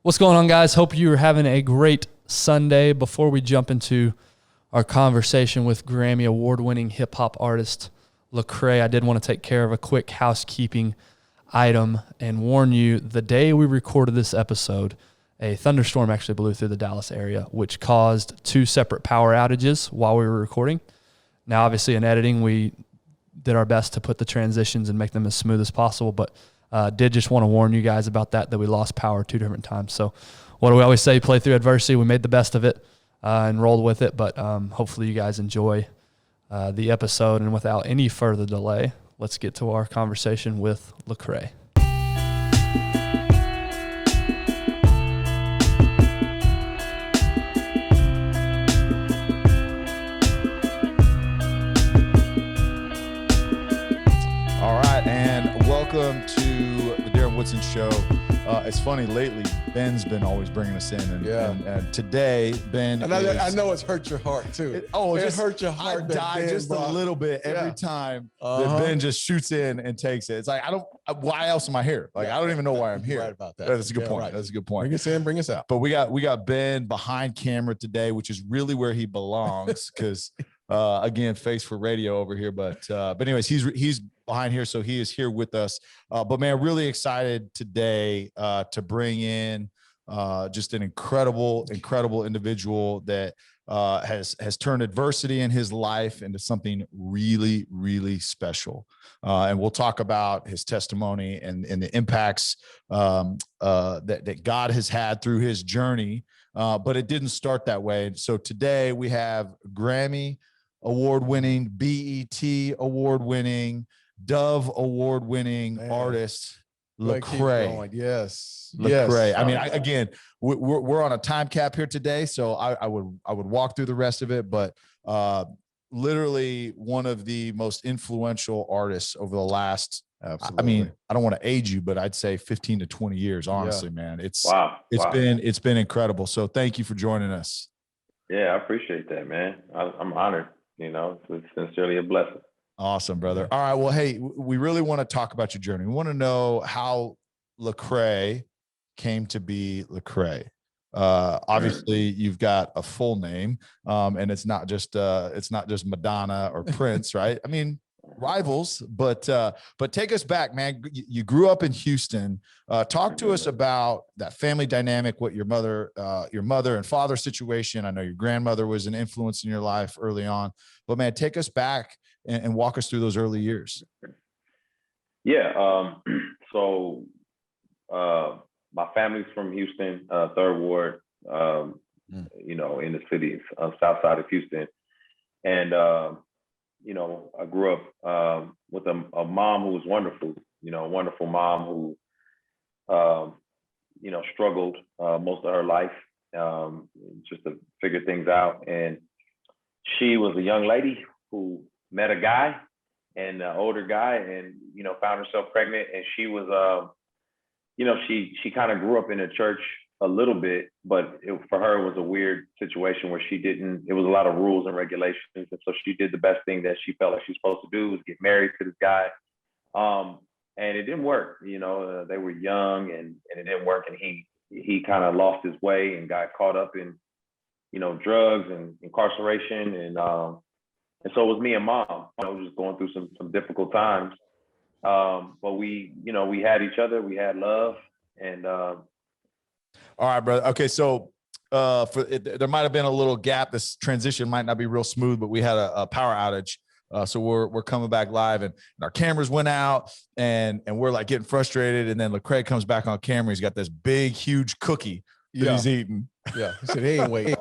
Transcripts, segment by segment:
What's going on, guys? Hope you're having a great Sunday. Before we jump into our conversation with Grammy award-winning hip-hop artist Lecrae, I did want to take care of a quick housekeeping item and warn you, the day we recorded this episode, a thunderstorm actually blew through the Dallas area, which caused 2 separate power outages while we were recording. Now, obviously, in editing, we did our best to put the transitions and make them as smooth as possible, but did just want to warn you guys about that we lost power 2 different times. So what do we always say? Play through adversity. We made the best of it and rolled with it, but hopefully you guys enjoy the episode. And without any further delay, let's get to our conversation with Lecrae. Welcome to the Darren Woodson Show. It's funny, lately, Ben's been always bringing us in. And today, Ben I know it's hurt your heart, too. It hurt your heart. I die just a little bit every time that Ben just shoots in and takes it. It's like, why else am I here? Like, I don't even know why I'm here. Right about that. That's a good point. Right. That's a good point. Bring us in, bring us out. But we got Ben behind camera today, which is really where he belongs because, again, face for radio over here. But anyways, he's behind here, so he is here with us. But man, really excited today to bring in just an incredible individual that has turned adversity in his life into something really, really special. And we'll talk about his testimony and the impacts that God has had through his journey. But it didn't start that way. So today we have Grammy award-winning, BET award-winning, Dove award-winning artist Lecrae. Yes, Lecrae. Yes. I mean, again, we're on a time cap here today, so I would walk through the rest of it, but literally one of the most influential artists over the last. Absolutely. I mean, I don't want to age you, but I'd say 15 to 20 years. Honestly, man, it's been incredible. So thank you for joining us. Yeah, I appreciate that, man. I'm honored. You know, it's sincerely a blessing. Awesome, brother. All right. Well, hey, we really want to talk about your journey. We want to know how Lecrae came to be Lecrae. Obviously, you've got a full name, and it's not just Madonna or Prince, right? I mean, rivals, but take us back, man. You grew up in Houston. Talk to us about that family dynamic, what your mother and father situation. I know your grandmother was an influence in your life early on, but man, take us back and walk us through those early years. Yeah. So my family's from Houston, 3rd Ward, you know, in the city, south side of Houston. And, you know, I grew up with a mom who was wonderful, you know, a wonderful mom who, you know, struggled most of her life just to figure things out. And she was a young lady who met a guy, and an older guy, and, you know, found herself pregnant. And she was, you know, she kind of grew up in a church a little bit, but for her, it was a weird situation where it was a lot of rules and regulations. And so she did the best thing that she felt like she was supposed to do, was get married to this guy. And it didn't work, you know, they were young and it didn't work. And he kind of lost his way and got caught up in, you know, drugs and incarceration. And so it was me and mom, you know, just going through some difficult times. But we, you know, we had each other, we had love. And all right, brother. Okay, so there might have been a little gap. This transition might not be real smooth, but we had a power outage. So we're coming back live, and our cameras went out, and we're like getting frustrated. And then Lecrae comes back on camera. He's got this big, huge cookie that he's eating. Yeah, he said he ain't waiting.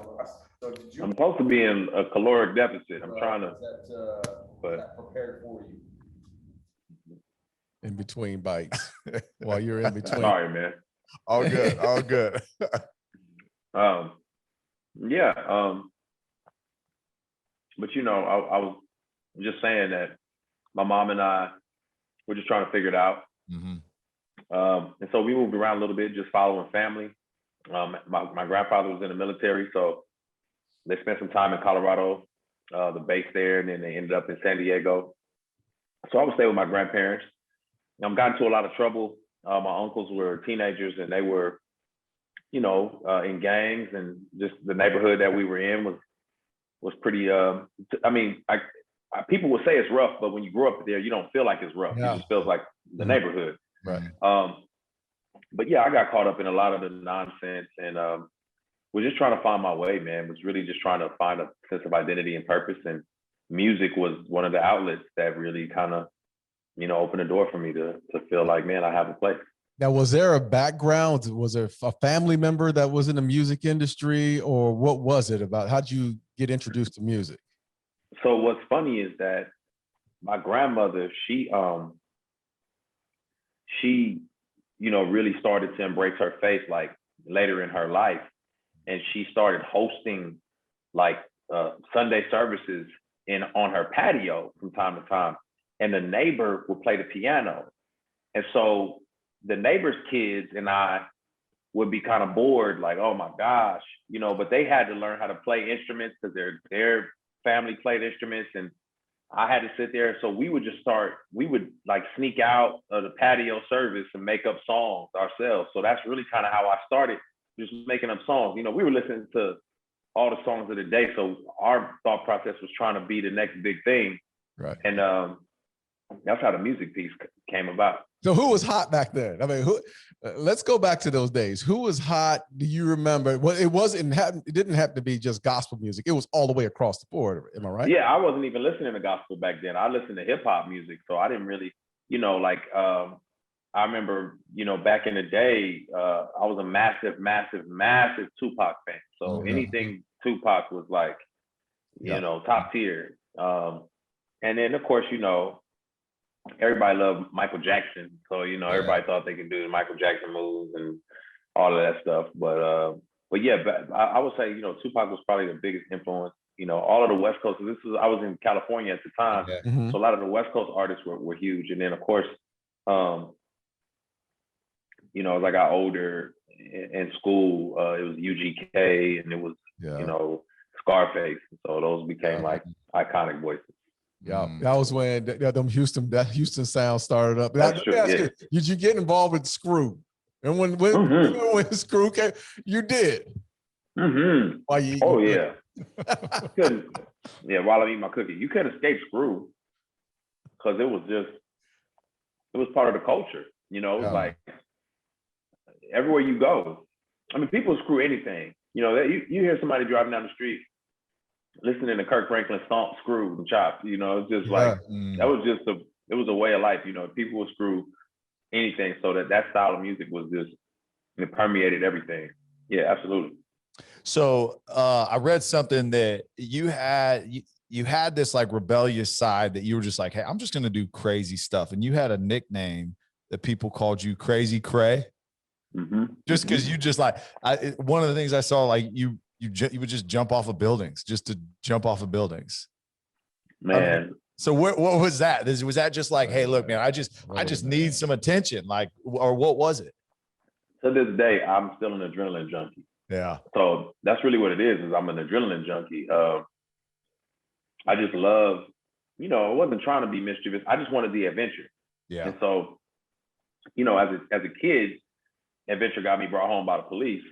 I'm supposed to be in a caloric deficit. I'm trying to, but prepared for you. In between bites, while you're in between. Sorry, man. All good, all good. Yeah. But you know, I was just saying that my mom and I were just trying to figure it out. Mm-hmm. And so we moved around a little bit, just following family. My grandfather was in the military, so they spent some time in Colorado, the base there, and then they ended up in San Diego. So I would stay with my grandparents. Got into a lot of trouble. My uncles were teenagers, and they were in gangs, and just the neighborhood that we were in was pretty. I mean, people would say it's rough, but when you grow up there, you don't feel like it's rough. Yeah. It just feels like the neighborhood. Right. But yeah, I got caught up in a lot of the nonsense, and was just trying to find my way, man. Was really just trying to find a sense of identity and purpose, and music was one of the outlets that really kind of, opened the door for me to feel like, man, I have a place. Now, was there a background? Was there a family member that was in the music industry, or what was it about? How'd you get introduced to music? So what's funny is that my grandmother, she really started to embrace her faith like later in her life. And she started hosting like Sunday services on her patio from time to time. And the neighbor would play the piano. And so the neighbor's kids and I would be kind of bored, like, oh my gosh, but they had to learn how to play instruments because their family played instruments, and I had to sit there. So we would like sneak out of the patio service and make up songs ourselves. So that's really kind of how I started, just making up songs. We were listening to all the songs of the day. So our thought process was trying to be the next big thing. Right. And that's how the music piece came about. So who was hot back then? I mean, let's go back to those days. Who was hot? Do you remember? Well, it didn't have to be just gospel music. It was all the way across the board. Am I right? Yeah, I wasn't even listening to gospel back then. I listened to hip hop music. So I didn't really, I remember, back in the day, I was a massive, massive, massive Tupac fan. So anything Tupac was like, top tier. And then of course, everybody loved Michael Jackson. So, everybody thought they could do the Michael Jackson moves and all of that stuff. But yeah, I would say, Tupac was probably the biggest influence. All of the West Coast, I was in California at the time. Mm-hmm. So a lot of the West Coast artists were huge. And then of course, as I got older in school, it was UGK and it was, Scarface. So those became like iconic voices. Yeah, that was when them Houston sound started up. That's true, yeah. Did you get involved with Screw? And when Screw came, you did. Mm-hmm. While you yeah. While I'm eating my cookie, you couldn't escape Screw because it was part of the culture. It was like everywhere you go. I mean, people screw anything. You hear somebody driving down the street listening to Kirk Franklin's song "Screwed and Chopped." It's just like that was it was a way of life. People would screw anything, so that style of music was just, it permeated everything. Yeah, absolutely. So I read something that you had this like rebellious side that you were just like, hey, I'm just going to do crazy stuff. And you had a nickname that people called you Crazy Cray. Mm-hmm. Just because you just like, one of the things I saw, like you would just jump off of buildings just to jump off of buildings. Man. So what was that? Was that just like, hey, look, man, I just need some attention, like, or what was it? To this day, I'm still an adrenaline junkie. Yeah. So that's really what it is I'm an adrenaline junkie. I just love, I wasn't trying to be mischievous. I just wanted the adventure. Yeah. And so, as a kid, adventure got me brought home by the police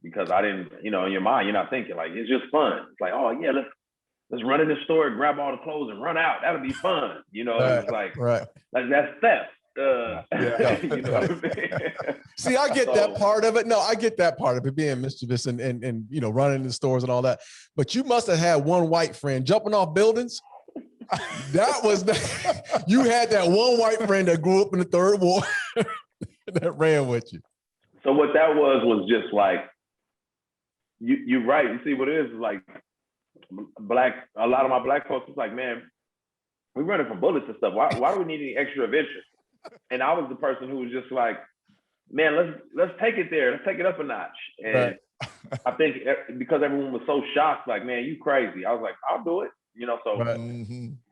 because I didn't, in your mind, you're not thinking like, it's just fun. It's like, oh yeah, let's run in the store and grab all the clothes and run out. That'll be fun. It's like, that's theft. See, I get that part of it. No, I get that part of it, being mischievous and running in the stores and all that. But you must have had one white friend jumping off buildings. That was you had that one white friend that grew up in the third ward that ran with you. So what that was just like, you're right. You see what it is like a lot of my black folks was like, man, we're running from bullets and stuff. Why do we need any extra adventure? And I was the person who was just like, man, let's take it there. Let's take it up a notch. And I think because everyone was so shocked, like, man, you crazy. I was like, I'll do it.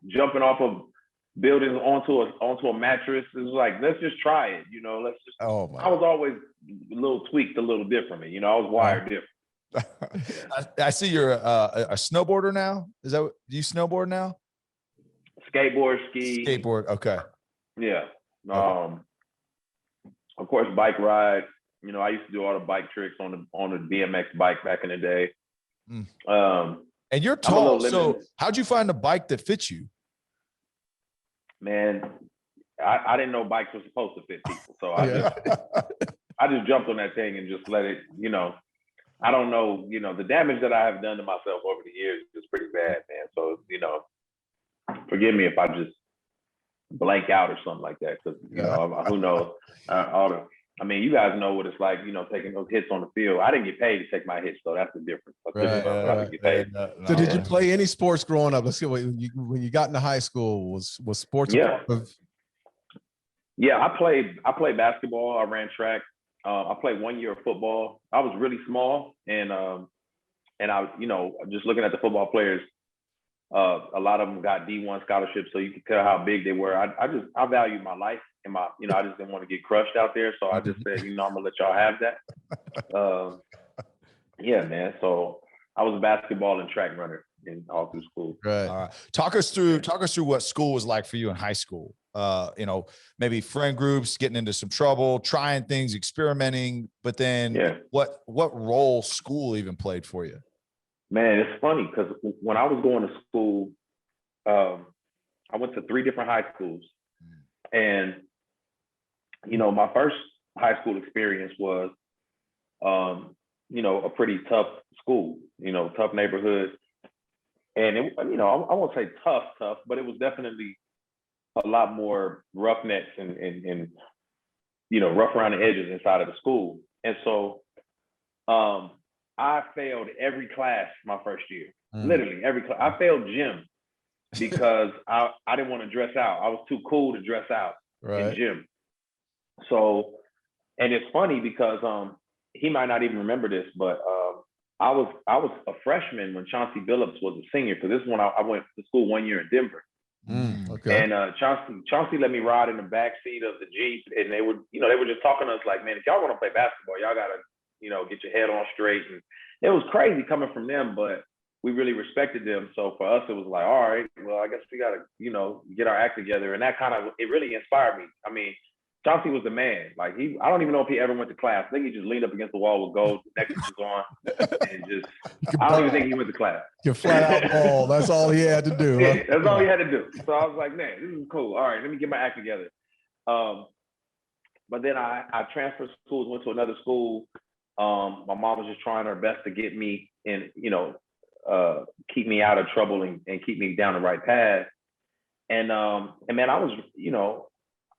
Jumping off of buildings onto a mattress, it was like, let's just try it. Let's just. Oh my! I was always a little tweaked a little differently. I was wired different. I see you're a snowboarder now. Do you snowboard now? Skateboard, ski. Skateboard. Okay. Yeah. Of course, bike ride. You know, I used to do all the bike tricks on the BMX bike back in the day. And you're tall, so how'd you find a bike that fits you? Man, I didn't know bikes were supposed to fit people, so I just jumped on that thing and just let it. You know, I don't know. You know, the damage that I have done to myself over the years is pretty bad, man. So, you know, forgive me if I just blank out or something like that, because you know, who knows? I mean, you guys know what it's like, you know, taking those hits on the field. I didn't get paid to take my hits, so that's the difference. I didn't get paid. So did you play any sports growing up? Let's see, when you got into high school, was sports? Yeah, I played basketball. I ran track. I played 1 year of football. I was really small, and I was, you know, just looking at the football players, a lot of them got D1 scholarships, so you could tell how big they were. I valued my life and my, you know, I just didn't want to get crushed out there, so I just said, you know, I'm gonna let y'all have that. Yeah, man. So I was a basketball and track runner all through school. Right. All right. Talk us through what school was like for you in high school. You know, maybe friend groups, getting into some trouble, trying things, experimenting, but then what role school even played for you? Man, it's funny because when I was going to school, I went to 3 different high schools. And, you know, my first high school experience was, you know, a pretty tough school, you know, tough neighborhood. And, it, you know, I won't say tough, but it was definitely a lot more roughnecks and you know, rough around the edges inside of the school. And so, I failed every class my first year, literally every class. I failed gym because I didn't want to dress out. I was too cool to dress out in gym. So, and it's funny because he might not even remember this, but I was a freshman when Chauncey Billups was a senior. So this is when I went to school 1 year in Denver. Okay. And Chauncey let me ride in the back seat of the Jeep, and they were just talking to us like, man, if y'all want to play basketball, y'all gotta, you know, get your head on straight. And it was crazy coming from them, but we really respected them. So for us, it was like, all right, well, I guess we gotta, you know, get our act together. And that it really inspired me. I mean, Chauncey was the man. Like I don't even know if he ever went to class. I think he just leaned up against the wall with gold necklaces on, and just. I don't even think he went to class. You flat out ball. That's all he had to do. Yeah, that's all he had to do. So I was like, man, this is cool. All right, let me get my act together. But then I transferred schools, went to another school. My mom was just trying her best to get me in, you know, keep me out of trouble and keep me down the right path. And man, I was, you know,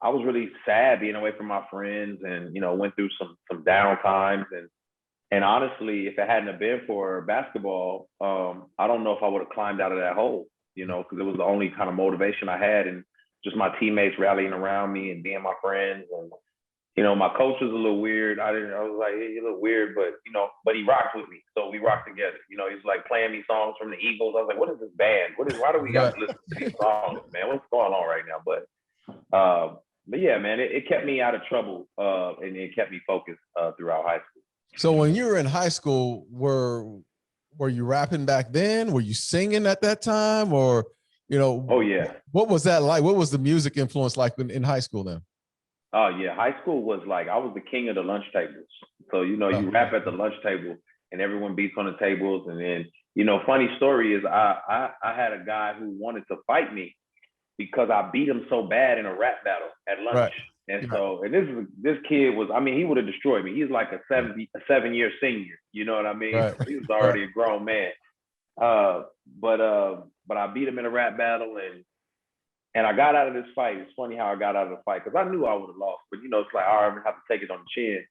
I was really sad being away from my friends, and, you know, went through some down times. And honestly, if it hadn't have been for basketball, I don't know if I would have climbed out of that hole, you know, because it was the only kind of motivation I had, and just my teammates rallying around me and being my friends. And, you know, my coach was a little weird. I was like, hey, you're a little weird, but, you know, but he rocked with me. So we rocked together. You know, he's like playing me songs from the Eagles. I was like, what is this band? Why do we got to listen to these songs, man? What's going on right now? But yeah, man, it kept me out of trouble, and it kept me focused throughout high school. So when you were in high school, were you rapping back then? Were you singing at that time, or, you know? Oh yeah. What was that like? What was the music influence like in high school then? Oh yeah, high school was like, I was the king of the lunch tables. So, you know, you rap at the lunch table and everyone beats on the tables. And then, you know, funny story is I had a guy who wanted to fight me because I beat him so bad in a rap battle at lunch. Right. And so, and this kid was, I mean, he would have destroyed me. He's like a 7-year senior, you know what I mean? Right. He was already a grown man. But I beat him in a rap battle, and I got out of this fight. It's funny how I got out of the fight, because I knew I would have lost, but, you know, it's like, all right, I'm gonna have to take it on the chin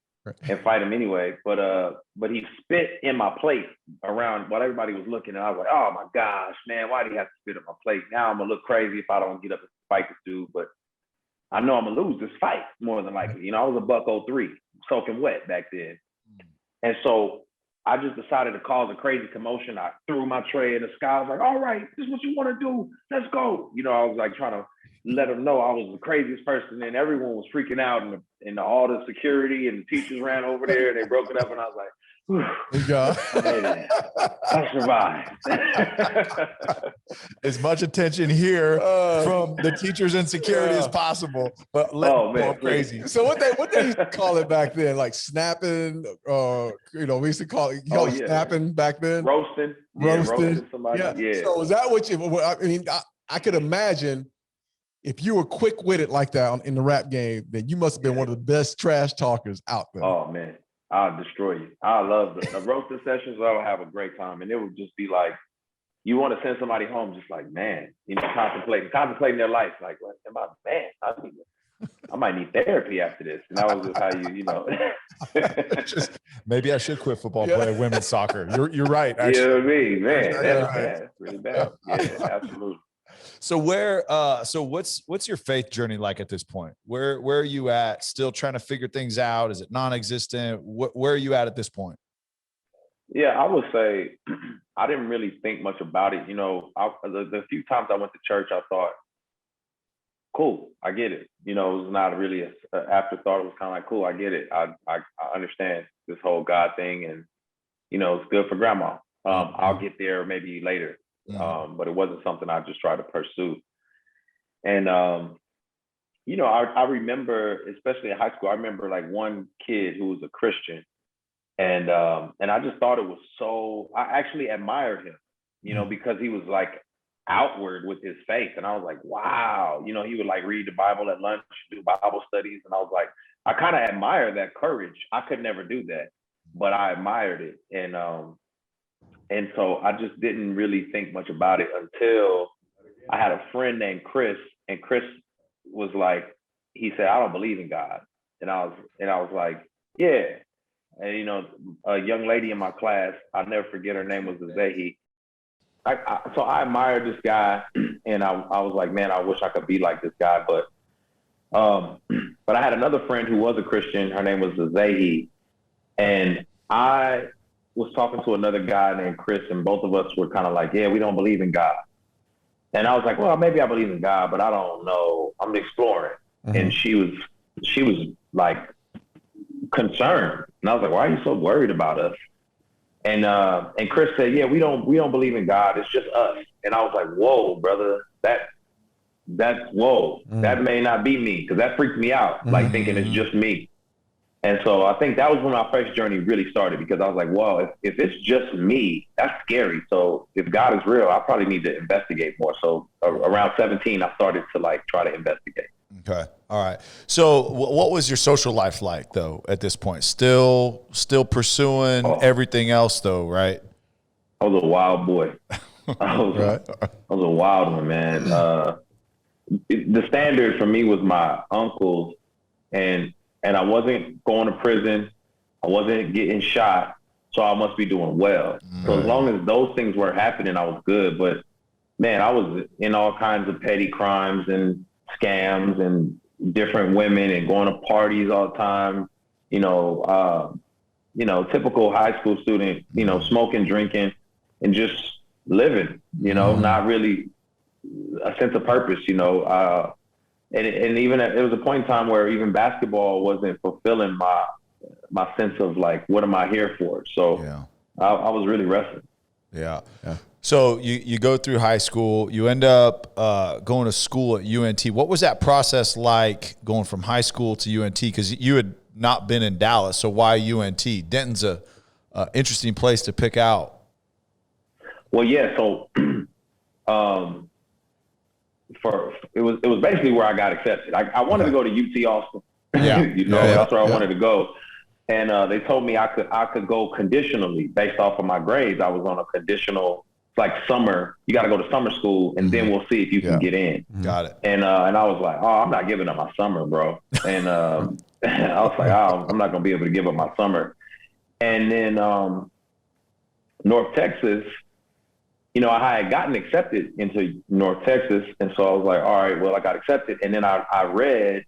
and fight him anyway. But he spit in my plate around while everybody was looking, and I was like, oh my gosh, man, why do you have to spit in my plate? Now I'm gonna look crazy if I don't get up and fight this dude, but I know I'm gonna lose this fight more than likely. You know, I was a $103, soaking wet back then. And so I just decided to cause a crazy commotion. I threw my tray in the sky. I was like, all right, this is what you want to do. Let's go. You know, I was like trying to let them know I was the craziest person, and everyone was freaking out, and all the security and the teachers ran over there, and they broke it up. And I was like, You go. I made it. I survived. As much attention here from the teachers and security as possible, but go crazy. So what they used to call it back then, like snapping, we used to call it snapping back then. Roasting somebody. Yeah. So is that what you? I mean, I could imagine if you were quick-witted like that in the rap game, then you must have been one of the best trash talkers out there. Oh man, I'll destroy you. I love the roasting sessions. I would have a great time, and it would just be like, you want to send somebody home, just like, man, contemplating their life, like, what am I, man? I might need therapy after this. And that was just how Maybe I should quit football, play women's soccer. You're right. Actually. You know what I mean, man? That's really bad. Yeah, absolutely. So what's your faith journey like at this point? Where are you at? Still trying to figure things out? Is it non-existent? Where are you at this point? Yeah, I would say I didn't really think much about it. The few times I went to church, I thought, cool, I get it. It was not really an afterthought. It was kind of like, cool, I get it. I understand this whole God thing, and it's good for grandma. I'll get there maybe later. But it wasn't something I just tried to pursue. And I remember, especially in high school, I remember like one kid who was a Christian, and I just thought it was I actually admired him, because he was like outward with his faith, and I was like, wow, he would like read the Bible at lunch, do Bible studies, and I was like, I kind of admire that courage. I could never do that, but I admired it, and so I just didn't really think much about it until I had a friend named Chris, and Chris was like, he said, I don't believe in God. And I was like, yeah. And, a young lady in my class, I'll never forget, her name was Azahi. So I admired this guy, and I was like, man, I wish I could be like this guy. But I had another friend who was a Christian. Her name was Azahi. And I was talking to another guy named Chris, and both of us were kind of like, yeah, we don't believe in God. And I was like, well, maybe I believe in God, but I don't know. I'm exploring. Mm-hmm. And she was like concerned. And I was like, why are you so worried about us? And Chris said, yeah, we don't believe in God. It's just us. And I was like, whoa, brother, that's whoa. Mm-hmm. That may not be me, because that freaked me out, like thinking it's just me. And so I think that was when my faith journey really started, because I was like, well, if it's just me, that's scary. So if God is real, I probably need to investigate more. So around 17, I started to like try to investigate. Okay. All right. So what was your social life like though at this point? Still pursuing everything else though, right? I was a wild boy. I was a wild one, man. The standard for me was my uncles, and I wasn't going to prison. I wasn't getting shot. So I must be doing well. So as long as those things were happening, I was good. But man, I was in all kinds of petty crimes and scams and different women and going to parties all the time. Typical high school student, smoking, drinking, and just living, not really a sense of purpose, And even there was a point in time where even basketball wasn't fulfilling my sense of like, what am I here for? So I was really wrestling. Yeah. So you go through high school, you end up going to school at UNT. What was that process like going from high school to UNT? Because you had not been in Dallas, so why UNT? Denton's a interesting place to pick out. Well, yeah. So it was basically where I got accepted. I wanted to go to UT Austin. Yeah. That's where I wanted to go. And they told me I could go conditionally based off of my grades. I was on a conditional, like summer. You got to go to summer school, and then we'll see if you can get in. Got it. And I was like, oh, I'm not giving up my summer, bro. And I was like, oh, I'm not gonna be able to give up my summer. And then North Texas, I had gotten accepted into North Texas, and so I was like, all right, well, I got accepted. And then I read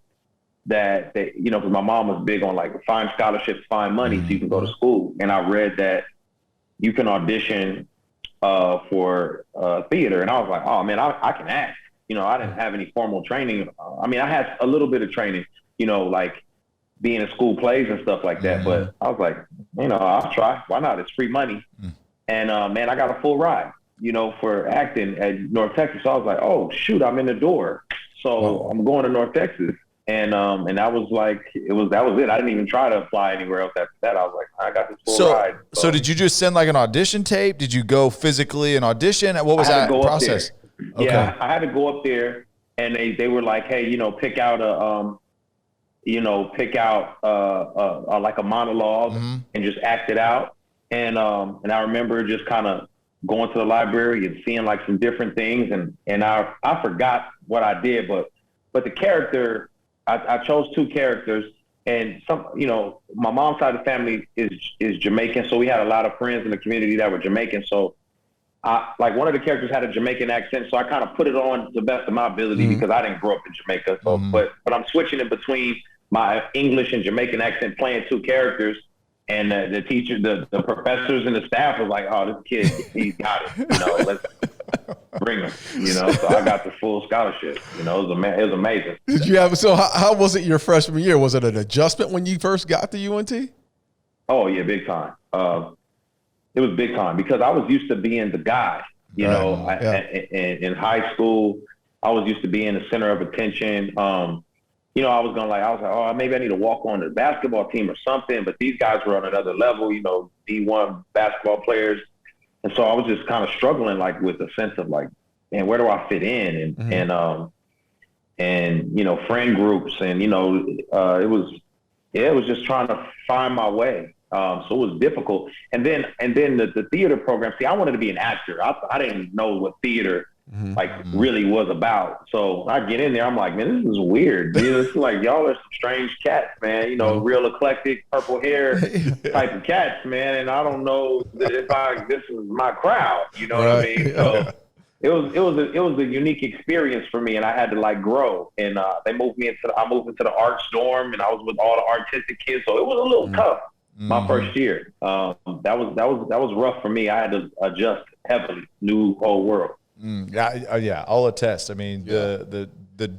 that because my mom was big on like find scholarships, find money so you can go to school. And I read that you can audition for theater. And I was like, oh man, I can act. I didn't have any formal training. I had a little bit of training, like being in school plays and stuff like that. But I was like, I'll try. Why not? It's free money. And man, I got a full ride, for acting at North Texas. So I was like, oh shoot, I'm in the door. So I'm going to North Texas. And that was like, that was it. I didn't even try to apply anywhere else after that. I was like, I got this full ride. So did you just send like an audition tape? Did you go physically and audition? What was that process? Okay. Yeah, I had to go up there, and they were like, hey, pick out like a monologue and just act it out. And I remember just kind of going to the library and seeing like some different things, and I forgot what I did, but the character, I chose 2 characters, and my mom's side of the family is Jamaican, so we had a lot of friends in the community that were Jamaican. So like one of the characters had a Jamaican accent, so I kind of put it on to the best of my ability because I didn't grow up in Jamaica. So, but I'm switching in between my English and Jamaican accent, playing 2 characters. And the teacher, the professors and the staff was like, oh, this kid, he's got it. Let's bring him, So I got the full scholarship. It was amazing. Did you have, so how was it your freshman year? Was it an adjustment when you first got to UNT? Oh, yeah, big time. It was big time because I was used to being the guy, in high school. I was used to being the center of attention. I was like, oh, maybe I need to walk on the basketball team or something. But these guys were on another level, D1 basketball players. And so I was just kind of struggling, like, with a sense of like, man, where do I fit in? And friend groups. And, it was just trying to find my way. So it was difficult. And then the theater program, see, I wanted to be an actor. I didn't know what theater really was about. So I get in there, I'm like, man, this is weird. It's like, y'all are some strange cats, man, real eclectic, purple hair type of cats, man. And I don't know if this is my crowd, what I mean? So it was a unique experience for me, and I had to like grow. And I moved into the arts dorm, and I was with all the artistic kids. So it was a little tough my first year. That was rough for me. I had to adjust heavily, new whole world. Yeah, I'll attest. I mean, the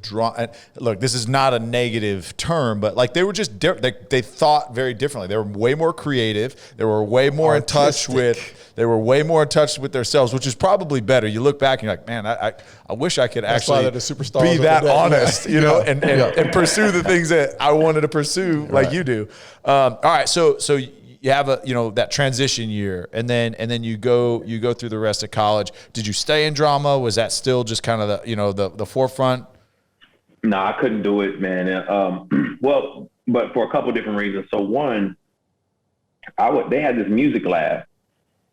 draw. Look, this is not a negative term, but like they were just they thought very differently. They were way more creative. They were way more in touch with. They were way more in touch with themselves, which is probably better. You look back and you're like, man, I wish I could actually be that honest, and pursue the things that I wanted to pursue, like you do. All right, so you have that transition year, and then you go through the rest of college. Did you stay in drama? Was that still just kind of the forefront? No, I couldn't do it, man. But for a couple of different reasons. So one, they had this music lab,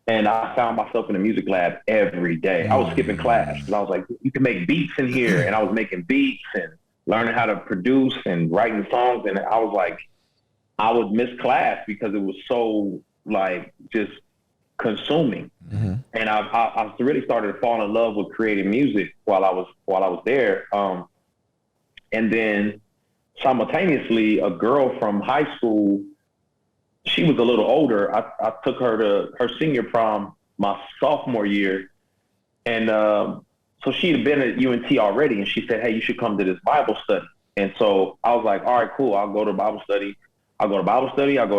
and I found myself in the music lab every day. I was skipping class because I was like, you can make beats in here, and I was making beats and learning how to produce and writing songs, and I was like, I would miss class because it was so like just consuming. And I really started to fall in love with creating music while I was there. And then simultaneously, a girl from high school, she was a little older. I took her to her senior prom my sophomore year. And so she had been at UNT already, and she said, hey, you should come to this Bible study. And so I was like, all right, cool. I'll go to Bible study. I'll go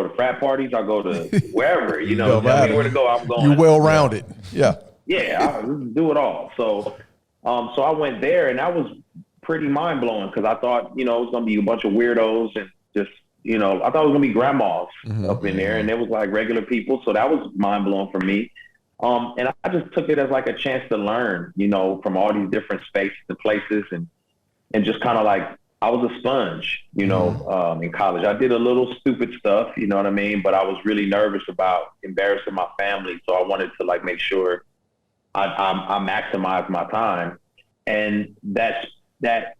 to frat parties. I'll go to wherever, tell me where to go. I'm going. You're well-rounded. Yeah. Yeah, I do it all. So I went there, and that was pretty mind-blowing because I thought, it was going to be a bunch of weirdos and just, I thought it was going to be grandmas up in there, and it was like regular people. So that was mind-blowing for me. And I just took it as like a chance to learn, from all these different spaces and places, and just kind of like, I was a sponge, in college. I did a little stupid stuff, you know what I mean? But I was really nervous about embarrassing my family. So I wanted to like make sure I maximize my time. And I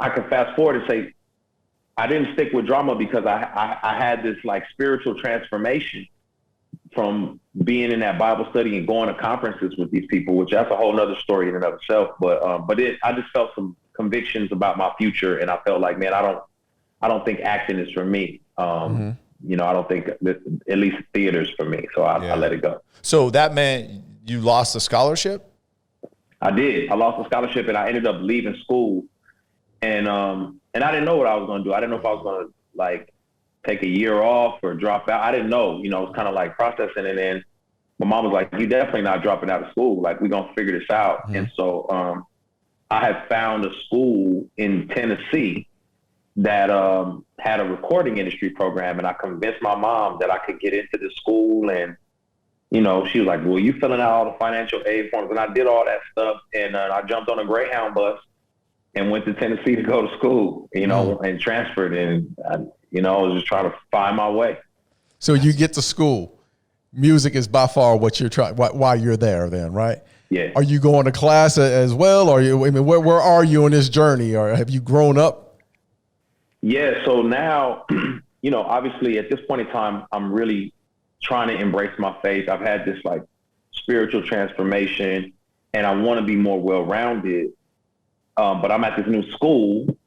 can fast forward and say, I didn't stick with drama because I had this like spiritual transformation from being in that Bible study and going to conferences with these people, which that's a whole nother story in and of itself. But I just felt some convictions about my future, and I felt like, man, I don't think acting is for me. I don't think that, at least theater's for me. So I let it go. So that meant you lost the scholarship? I did. I lost the scholarship, and I ended up leaving school. And And I didn't know what I was going to do. I didn't know if I was going to like take a year off or drop out. I didn't know, you know, it was kind of like processing. And then my mom was like, you definitely not dropping out of school. Like, we're going to figure this out. And so I had found a school in Tennessee that had a recording industry program. And I convinced my mom that I could get into the school. And, you know, she was like, well, you filling out all the financial aid forms. And I did all that stuff. And I jumped on a Greyhound bus and went to Tennessee to go to school, you know, and transferred. And, you know, I was just trying to find my way. So you get to school. Music is by far what you're trying, why you're there then, right? Yeah. Are you going to class as well? Or you, I mean, where are you on this journey? Or have you grown up? Yeah. So now, you know, obviously at this point in time, I'm really trying to embrace my faith. I've had this like spiritual transformation and I want to be more well-rounded. But I'm at this new school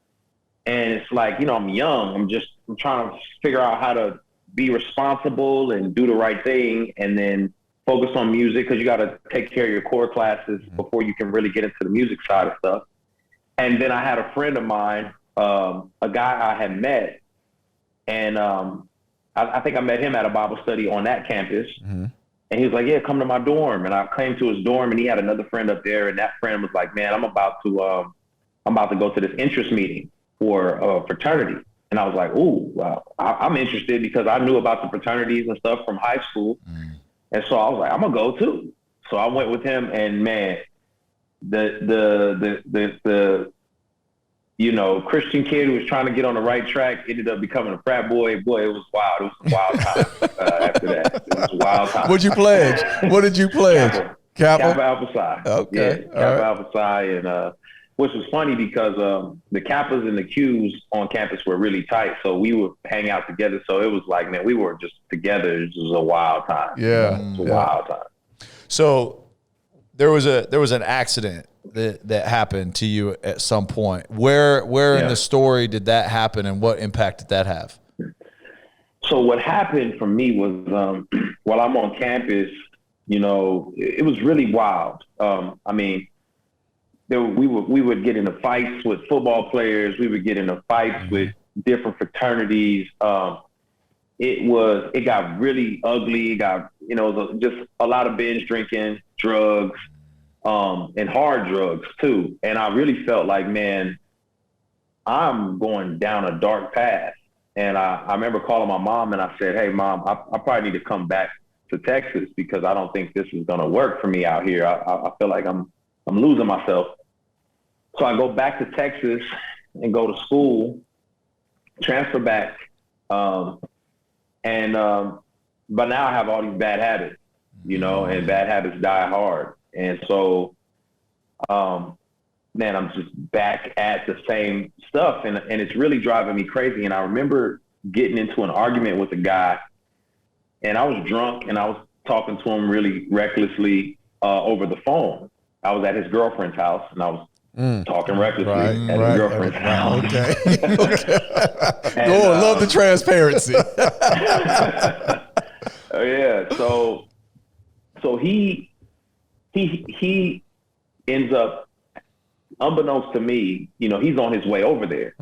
and it's like, you know, I'm young. I'm trying to figure out how to be responsible and do the right thing and then focus on music because you got to take care of your core classes before you can really get into the music side of stuff. And then I had a friend of mine, a guy I had met, and I think I met him at a Bible study on that campus. And he was like, yeah, come to my dorm. And I came to his dorm and he had another friend up there. And that friend was like, man, I'm about to go to this interest meeting for a fraternity. And I was like, ooh, wow, I'm interested because I knew about the fraternities and stuff from high school. And so I was like, I'm gonna go too. So I went with him and man, the you know, Christian kid who was trying to get on the right track ended up becoming a frat boy. Boy, it was wild. It was a wild time after that. It was a wild time. What'd you pledge? What did you pledge? Kappa Alpha Psi. Okay. Yeah, Kappa Alpha Psi. And which was funny because the Kappas and the Qs on campus were really tight. So we would hang out together. So it was like, man, we were just together. It was a wild time. Yeah. It was a wild time. So there was an accident that happened to you at some point. Where in the story did that happen and what impact did that have? So what happened for me was while I'm on campus, you know, it was really wild. I mean, we would get into fights with football players. We would get into fights with different fraternities. It got really ugly. It got, you know, just a lot of binge drinking, drugs, and hard drugs too. And I really felt like, man, I'm going down a dark path. And I remember calling my mom and I said, hey, Mom, I probably need to come back to Texas because I don't think this is going to work for me out here. I feel like I'm losing myself. So I go back to Texas and go to school, transfer back. But now I have all these bad habits, you know, and bad habits die hard. And so, man, I'm just back at the same stuff and it's really driving me crazy. And I remember getting into an argument with a guy and I was drunk and I was talking to him really recklessly over the phone. I was at his girlfriend's house and I was talking recklessly at his girlfriend's house. Okay. And, love the transparency. Yeah. So he ends up, unbeknownst to me, you know, he's on his way over there.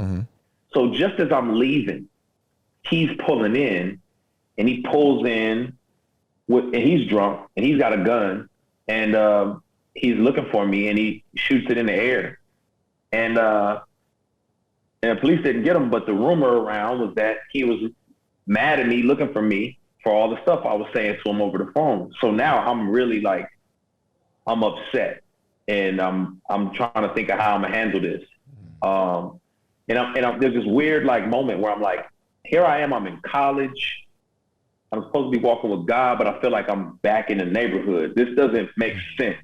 So just as I'm leaving, he's pulling in and he pulls in and he's drunk and he's got a gun and he's looking for me and he shoots it in the air. And the police didn't get him, but the rumor around was that he was mad at me, looking for me for all the stuff I was saying to him over the phone. So now I'm really like, I'm upset and I'm trying to think of how I'm gonna handle this. And there's this weird like moment where I'm like, here I am, I'm in college. I'm supposed to be walking with God, but I feel like I'm back in the neighborhood. This doesn't make sense.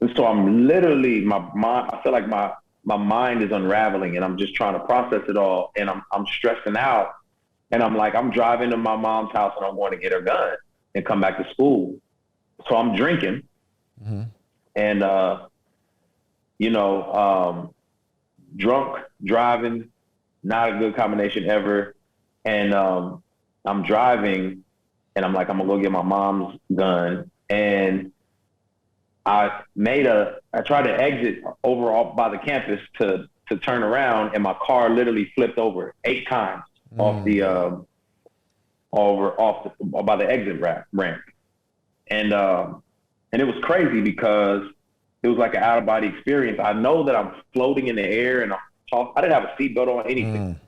And so I'm literally, I feel like my mind is unraveling and I'm just trying to process it all. And I'm stressing out. And I'm like, I'm driving to my mom's house and I'm going to get her gun and come back to school. So I'm drinking and, you know, drunk, driving, not a good combination ever. And I'm driving and I'm like, I'm gonna go get my mom's gun. And I tried to exit overall by the campus to to turn around, and my car literally flipped over 8 times off the by the exit ramp. And it was crazy because it was like an out of body experience. I know that I'm floating in the air, and I didn't have a seatbelt on, anything.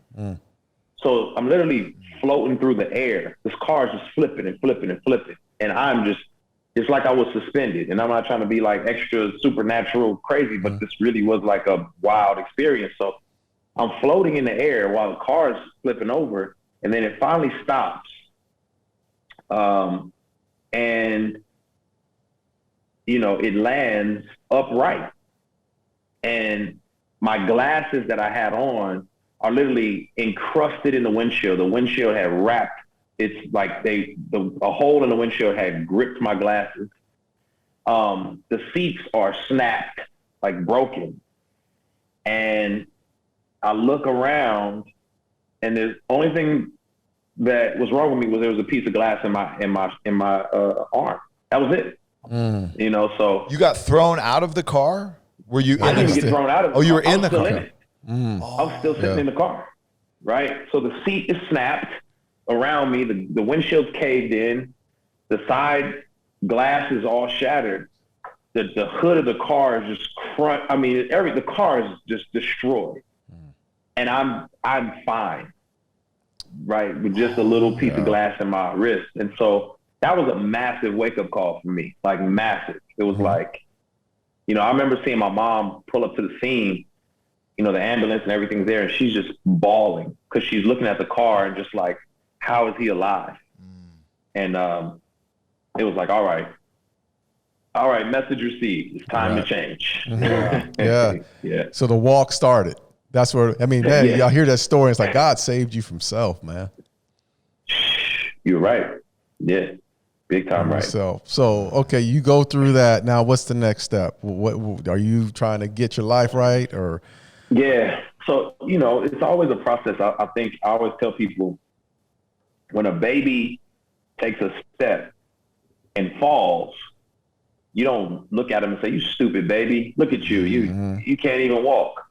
So I'm literally floating through the air. This car is just flipping and flipping and flipping. And it's like I was suspended. And I'm not trying to be like extra supernatural crazy, but this really was like a wild experience. So I'm floating in the air while the car is flipping over, and then it finally stops. And, you know, it lands upright. And my glasses that I had on are literally encrusted in the windshield. The windshield had wrapped. It's like a hole in the windshield had gripped my glasses. The seats are snapped, like broken. And I look around, and the only thing that was wrong with me was there was a piece of glass in my arm. That was it. You know, so you got thrown out of the car? Were you? I didn't get thrown out of the car. Oh, you were in the car. In it. I was still sitting in the car, right? So the seat is snapped around me. The windshield's caved in. The side glass is all shattered. The hood of the car is just the car is just destroyed. And I'm fine, right? With just a little piece of glass in my wrist. And so that was a massive wake-up call for me, like massive. It was like, you know, I remember seeing my mom pull up to the scene, you know, the ambulance and everything's there, and she's just bawling because she's looking at the car and just like, how is he alive? And it was like, all right, message received. It's time to change. Yeah. So the walk started. That's where, I mean, man, y'all hear that story. It's like God saved you from self, man. You're right. Yeah. Big time, right. So okay, you go through that. Now, what's the next step? What are you trying to get your life right, or? Yeah. So, you know, it's always a process. I think I always tell people, when a baby takes a step and falls, you don't look at him and say, "You stupid baby, look at you. You can't even walk."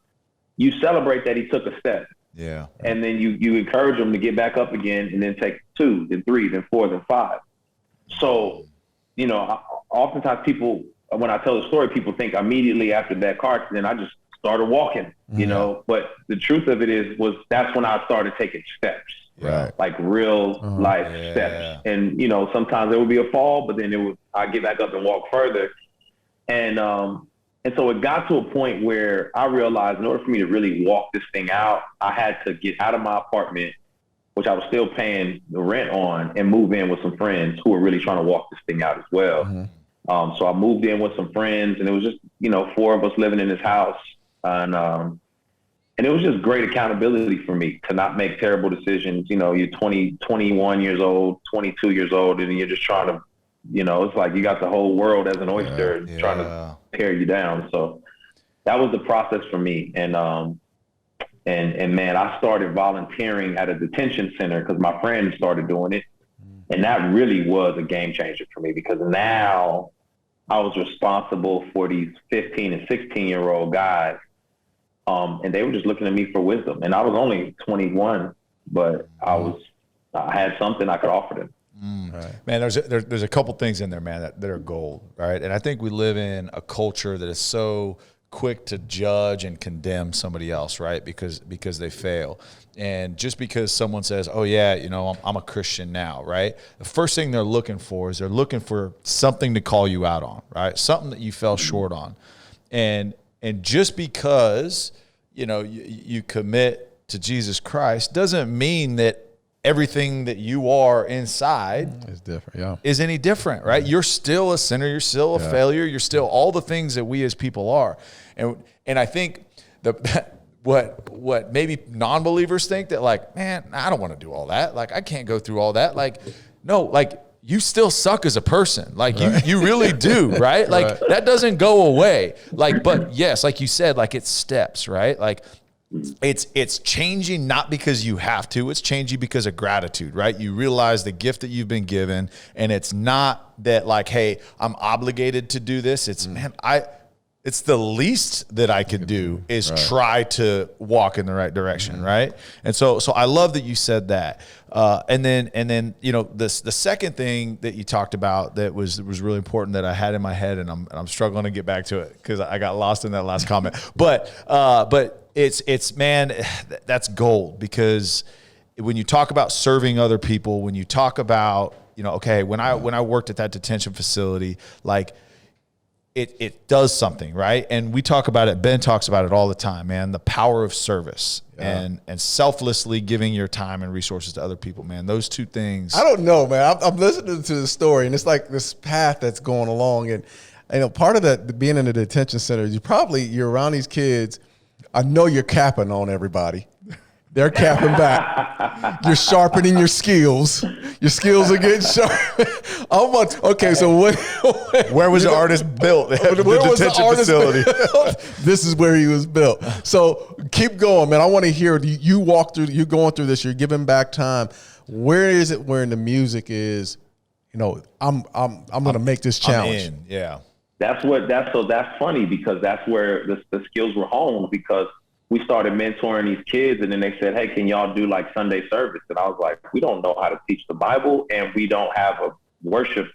You celebrate that he took a step. Yeah. And then you encourage him to get back up again, and then take 2, then 3, then 4, then 5. So, you know, oftentimes people, when I tell the story, people think immediately after that car accident, I just started walking, you know, but the truth of it was that's when I started taking steps, like real life steps. And, you know, sometimes there would be a fall, but then I'd get back up and walk further. And so it got to a point where I realized in order for me to really walk this thing out, I had to get out of my apartment, which I was still paying the rent on, and move in with some friends who were really trying to walk this thing out as well. So I moved in with some friends, and it was just, you know, 4 of us living in this house. And it was just great accountability for me to not make terrible decisions. You know, you're 20, 21 years old, 22 years old, and you're just trying to, you know, it's like you got the whole world as an oyster trying to tear you down. So that was the process for me. And man, I started volunteering at a detention center because my friends started doing it. And that really was a game changer for me, because now I was responsible for these 15 and 16-year-old guys. And they were just looking at me for wisdom. And I was only 21, but I had something I could offer them. Man, there's a couple things in there, man, that are gold, right? And I think we live in a culture that is so quick to judge and condemn somebody else, right? Because they fail. And just because someone says, "Oh yeah, you know, I'm a Christian now," right? The first thing they're looking for something to call you out on, right? Something that you fell short on. And just because, you know, you commit to Jesus Christ doesn't mean that everything that you are inside is different, is any different, right? You're still a sinner. You're still a failure. You're still all the things that we as people are. And I think what maybe non-believers think, that like, man, I don't want to do all that. Like, I can't go through all that. Like, no, like, you still suck as a person. Like, you really do, right? Like, that doesn't go away. Like, but yes, like you said, like, it's steps, right? Like, it's changing not because you have to, it's changing because of gratitude, right? You realize the gift that you've been given, and it's not that like, hey, I'm obligated to do this. It's, man, It's the least that I could do is try to walk in the right direction, right? And so I love that you said that. And then you know, the second thing that you talked about that was really important that I had in my head, and I'm struggling to get back to it because I got lost in that last comment. But it's man, that's gold, because when you talk about serving other people, when you talk about, you know, okay, when I worked at that detention facility, like, it does something, right? And we talk about it, Ben talks about it all the time, man, the power of service and selflessly giving your time and resources to other people, man. Those two things. I don't know, man. I'm listening to the story, and it's like this path that's going along. And, you know, part of that, being in the detention center, you're around these kids. I know you're capping on everybody. They're capping back. You're sharpening your skills. Your skills are getting sharp. Okay, so where was the artist built? Where was the artist facility? This is where he was built. So keep going, man. I want to hear you walk through. You're going through this. You're giving back time. Where is it? Where the music is? You know, I'm going to make this challenge. I'm in. Yeah. That's funny, because that's where the skills were honed, because we started mentoring these kids, and then they said, hey, can y'all do like Sunday service? And I was like, we don't know how to teach the Bible, and we don't have a worship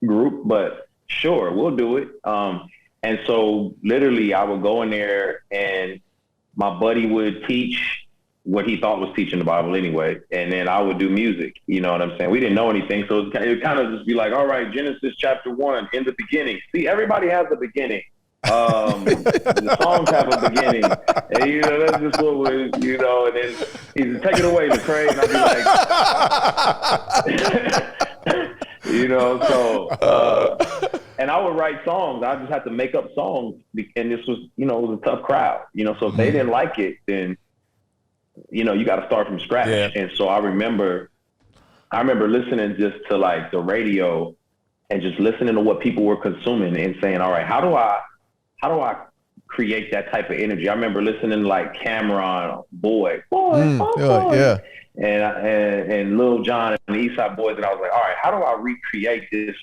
group, but sure, we'll do it. And so literally I would go in there, and my buddy would teach what he thought was teaching the Bible anyway, and then I would do music. You know what I'm saying? We didn't know anything, so it would kind of just be like, all right, Genesis chapter 1, in the beginning. See, everybody has a beginning. The songs have a beginning, and you know, that's just what we, you know, and then he's take it away, Lecrae, and I'd be like, you know, so and I would write songs. I just had to make up songs, and this was, you know, it was a tough crowd, you know, so if they didn't like it, then, you know, you got to start from scratch. Yeah. And so I remember listening just to like the radio and just listening to what people were consuming and saying, all right, how do I create that type of energy? I remember listening to like Cameron, boy, yeah, and Lil Jon and the East Side Boys, and I was like, all right, how do I recreate this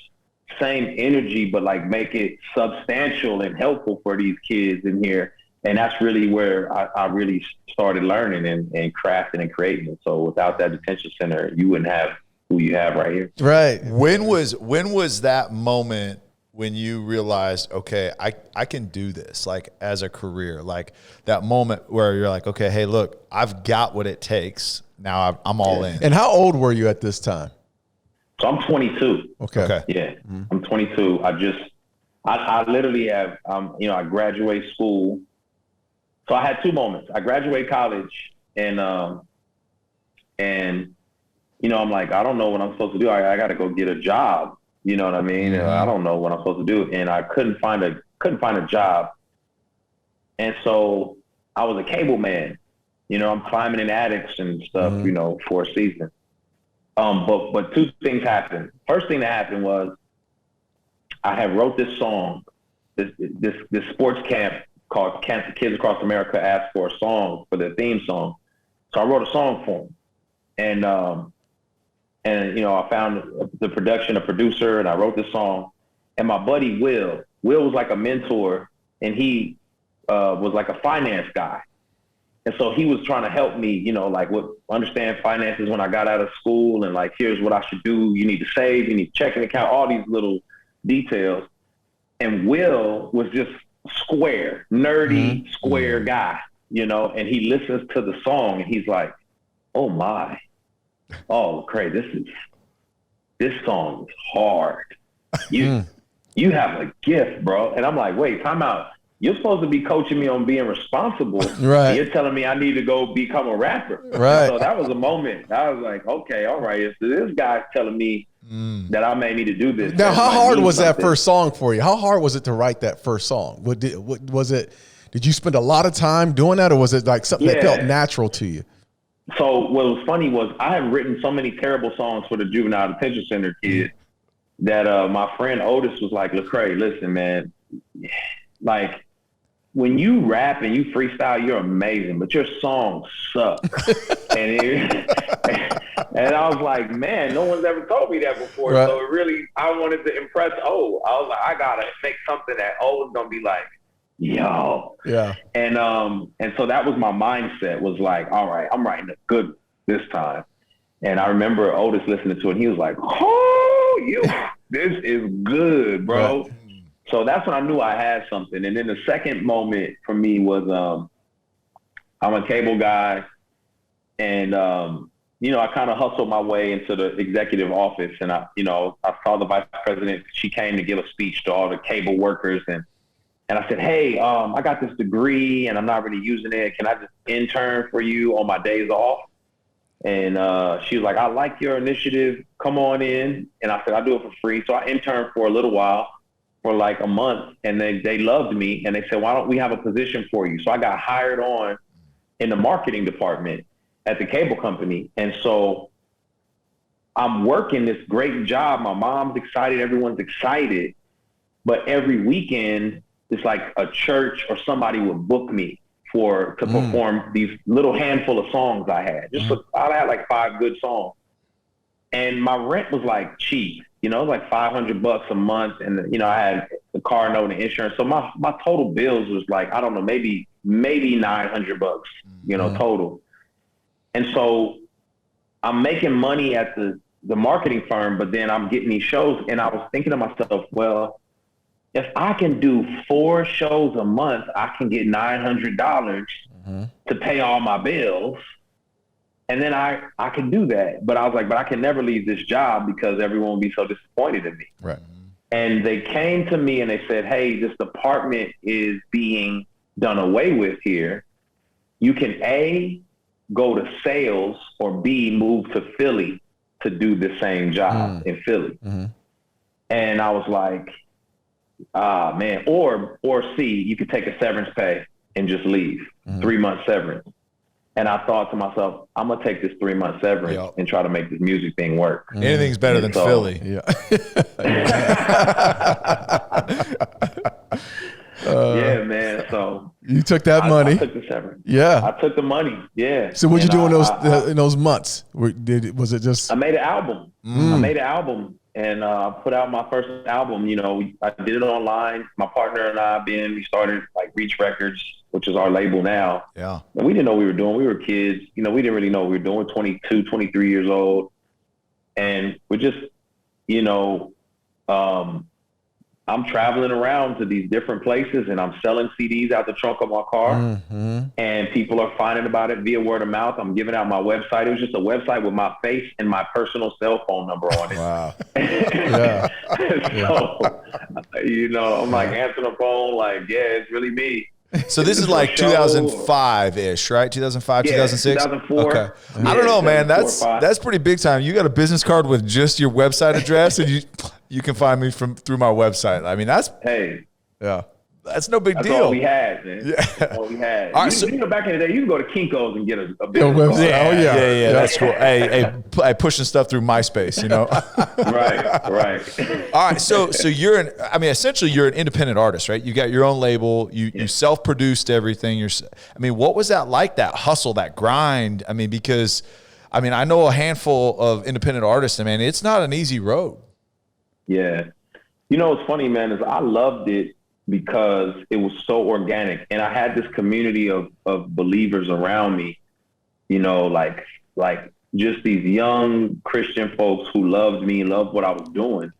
same energy, but like make it substantial and helpful for these kids in here? And that's really where I really started learning and crafting and creating it. So without that detention center, you wouldn't have who you have right here. Right. When was that moment when you realized, okay, I can do this, like, as a career? Like that moment where you're like, okay, hey, look, I've got what it takes. Now I'm all in. And how old were you at this time? So I'm 22. Okay. Yeah. Mm-hmm. I'm 22. I literally have, you know, I graduate school. So I had two moments. I graduate college, and you know, I'm like, I don't know what I'm supposed to do. I got to go get a job. You know what I mean? Mm-hmm. I don't know what I'm supposed to do. And I couldn't find a job. And so I was a cable man. You know, I'm climbing in attics and stuff, you know, for a season. But two things happened. First thing that happened was I had wrote this song, this sports camp called Kids Across America asked for a song for their theme song. So I wrote a song for them. And, you know, I found a producer, and I wrote this song. And my buddy, Will was like a mentor, and he was like a finance guy. And so he was trying to help me, you know, like understand finances when I got out of school, and like, here's what I should do. You need to save, you need a checking account, all these little details. And Will was just square, nerdy, square guy, you know, and he listens to the song and he's like, oh my. Oh, Lecrae, this song is hard. You have a gift, bro. And I'm like, wait, time out. You're supposed to be coaching me on being responsible. Right. And you're telling me I need to go become a rapper. Right. So that was a moment. I was like, okay, all right. If this guy's telling me that I may need to do this. Now, how hard was that first song for you? How hard was it to write that first song? Did you spend a lot of time doing that, or was it like something that felt natural to you? So what was funny was I have written so many terrible songs for the juvenile detention center kids that my friend Otis was like, Lecrae, listen, man, like when you rap and you freestyle, you're amazing, but your songs suck. and I was like, man, no one's ever told me that before. Right. So it really, I wanted to impress O. I was like, I gotta make something that O is gonna be like, yo. Yeah. And so that was my mindset, was like, all right, I'm writing a good one this time. And I remember Otis listening to it, and he was like, oh, this is good, bro. Right. So that's when I knew I had something. And then the second moment for me was, I'm a cable guy, and I kind of hustled my way into the executive office, and I saw the vice president. She came to give a speech to all the cable workers, and I said, hey, I got this degree and I'm not really using it. Can I just intern for you on my days off? And she was like, I like your initiative. Come on in. And I said, I'll do it for free. So I interned for a little while, for like a month, and they loved me, and they said, why don't we have a position for you? So I got hired on in the marketing department at the cable company. And so I'm working this great job. My mom's excited. Everyone's excited. But every weekend, it's like a church or somebody would book me to perform these little handful of songs I had. I had like 5 good songs. And my rent was like cheap, like $500 a month. And, I had the car note and insurance. So my total bills was like, I don't know, maybe $900, total. And so I'm making money at the marketing firm, but then I'm getting these shows. And I was thinking to myself, well, if I can do 4 shows a month, I can get $900 to pay all my bills. And then I can do that. But I was like, but I can never leave this job because everyone will be so disappointed in me. Right. And they came to me and they said, hey, this department is being done away with here. You can A, go to sales, or B, move to Philly to do the same job in Philly. And I was like, man, or C, you could take a severance pay and just leave, 3-month severance. And I thought to myself, I'm going to take this 3-month severance and try to make this music thing work. Anything's better than Philly. Yeah. Yeah, man. So you took that money. I took the severance. Yeah. I took the money. Yeah. So what'd you do in those months? Was it just? I made an album. I made an album, and I put out my first album. I did it online. My partner and I, we started like Reach Records, which is our label now. Yeah. And we didn't know what we were doing. We were kids. We didn't really know what we were doing. 22, 23 years old. And we're just, I'm traveling around to these different places, and I'm selling CDs out the trunk of my car, and people are finding about it via word of mouth. I'm giving out my website. It was just a website with my face and my personal cell phone number on it. Wow. So, I'm like answering the phone, like, yeah, it's really me. So this is like 2005-ish, right? 2005, 2006? 2004. Okay. Yeah, I don't know, man. That's pretty big time. You got a business card with just your website address, and you can find me through my website. I mean, that's no big deal. That's all we had, man. Yeah. That's all we had. All right, back in the day, you can go to Kinko's and get a business card. Yeah, that's cool. Hey, pushing stuff through MySpace, Right. All right, so essentially you're an independent artist, right? You got your own label. You self-produced everything. What was that like? That hustle, that grind. Because I know a handful of independent artists, and man, it's not an easy road. Yeah. What's funny, man, is I loved it because it was so organic, and I had this community of believers around me, like just these young Christian folks who loved me, loved what I was doing.